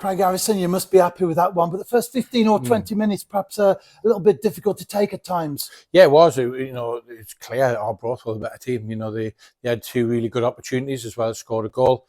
Craig Harrison, you must be happy with that one. But the first 15 or 20 minutes, perhaps a little bit difficult to take at times. Yeah, it was. It's clear Arbroath were the better team. They had two really good opportunities as well as scored a goal.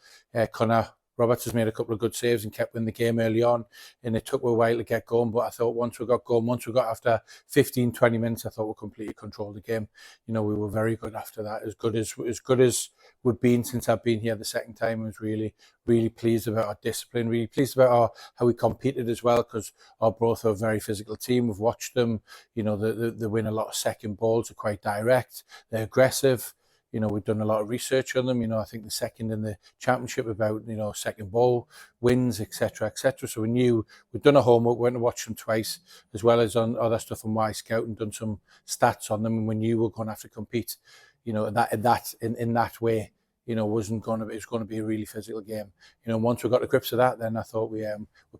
Connor Roberts has made a couple of good saves and kept winning the game early on, and it took a while to get going, but I thought once we got after 15, 20 minutes, I thought we completely controlled the game. We were very good after that, as good as we've been since I've been here the second time. I was really, really pleased about our discipline, really pleased about how we competed as well, because Arbroath are a very physical team. We've watched them, they win a lot of second balls, they're quite direct, they're aggressive. We've done a lot of research on them. I think the second in the championship about, second ball wins, etc., etc. So we knew we'd done a homework, went and watched them twice, as well as on other stuff on Y Scout, and done some stats on them. And we knew we were going to have to compete, in that way. It was going to be a really physical game. Once we got to grips of that, then I thought we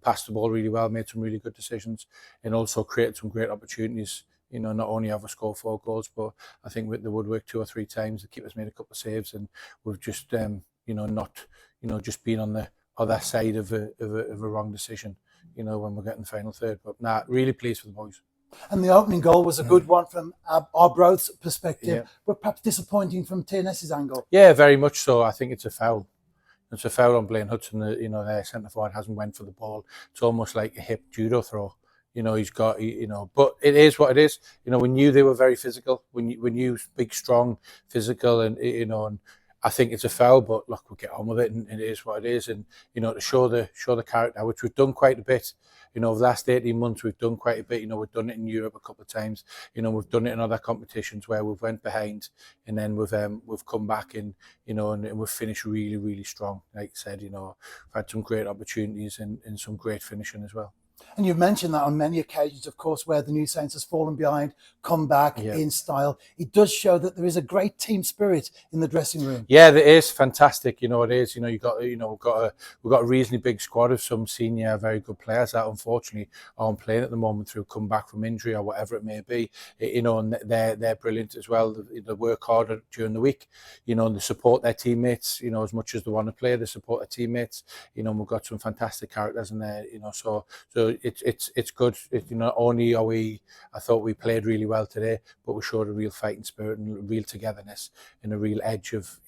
passed the ball really well, made some really good decisions, and also created some great opportunities. Not only have we scored 4 goals, but I think with the woodwork 2 or 3 times, the keeper's made a couple of saves, and we've just, not, just been on the other side of a wrong decision, when we're getting the final third. But really pleased for the boys. And the opening goal was a good one from Arbroath's perspective, but perhaps disappointing from TNS's angle. Yeah, very much so. I think it's a foul. It's a foul on Blaine Hudson. Their centre forward hasn't went for the ball. It's almost like a hip judo throw. He's got, but it is what it is. We knew they were very physical. We knew big, strong, physical, and, and I think it's a foul, but look, we'll get on with it, and it is what it is. And, to show the character, which we've done quite a bit, over the last 18 months, we've done quite a bit. We've done it in Europe a couple of times. We've done it in other competitions where we've went behind, and then we've come back and we've finished really, really strong. Like I said, we've had some great opportunities and some great finishing as well. And you've mentioned that on many occasions, of course, where the New Saints has fallen behind, come back in style. It does show that there is a great team spirit in the dressing room. Yeah, there is. Fantastic. It is. We've got a reasonably big squad of some senior, very good players that unfortunately aren't playing at the moment through come back from injury or whatever it may be. And they're brilliant as well. They work harder during the week. And they support their teammates. As much as they want to play, they support their teammates. We've got some fantastic characters in there. So it's good. Not only I thought we played really well today, but we showed a real fighting spirit and a real togetherness and a real edge of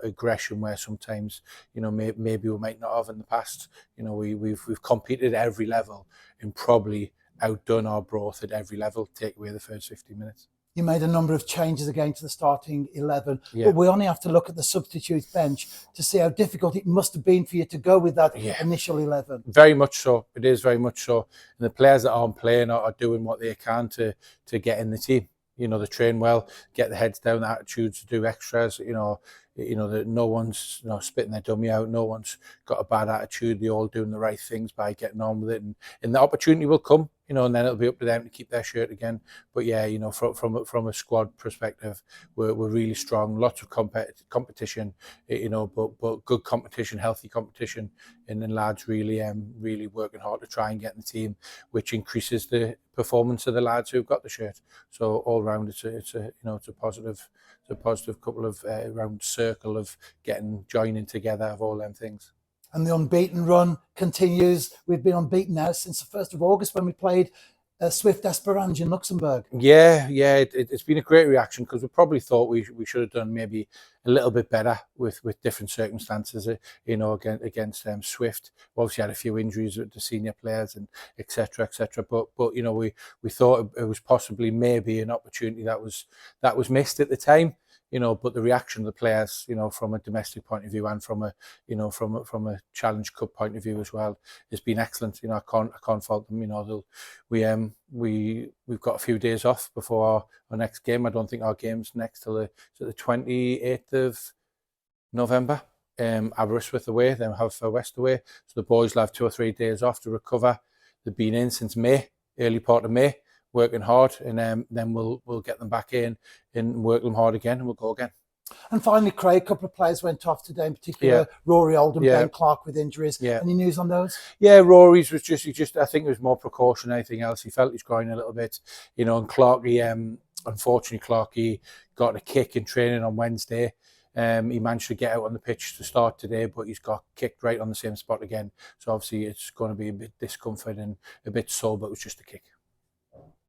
aggression where sometimes maybe we might not have in the past. We've competed at every level and probably outdone Arbroath at every level. Take away the first 50 minutes. You made a number of changes again to the starting 11, but we only have to look at the substitute bench to see how difficult it must have been for you to go with that initial 11. Very much so. It is very much so. And the players that aren't playing are doing what they can to get in the team. They train well, get the heads down, the attitudes to do extras. That no one's spitting their dummy out. No one's got a bad attitude. They're all doing the right things by getting on with it, and the opportunity will come. And then it'll be up to them to keep their shirt again. But yeah, from a squad perspective, we're really strong. Lots of competition, but good competition, healthy competition, and then lads really working hard to try and get in the team, which increases the performance of the lads who've got the shirt. So all round, it's a positive couple of round circle of joining together of all them things. And the unbeaten run continues. We've been unbeaten now since the 1st of August when we played Swift Esperange in Luxembourg. Yeah, it's been a great reaction because we probably thought we should have done maybe a little bit better with different circumstances, against Swift. We obviously had a few injuries with the senior players and etc. But we thought it was possibly maybe an opportunity that was missed at the time. But the reaction of the players, from a domestic point of view and from a Challenge Cup point of view as well, has been excellent. I can't fault them. We've got a few days off before our next game. I don't think our game's next till the 28th of November. Aberystwyth away, then Haverfordwest away. So the boys will have 2 or 3 days off to recover. They've been in since May, early part of May, working hard, and then we'll get them back in and work them hard again, and we'll go again. And finally, Craig, a couple of players went off today, in particular Rory Oldham, Ben Clark with injuries. Any news on those? Yeah, Rory's was just I think it was more precaution than anything else. He felt he's growing a little bit, and Clark, unfortunately, Clark, he got a kick in training on Wednesday. He managed to get out on the pitch to start today, but he's got kicked right on the same spot again. So obviously it's going to be a bit discomfort and a bit sore, but it was just a kick.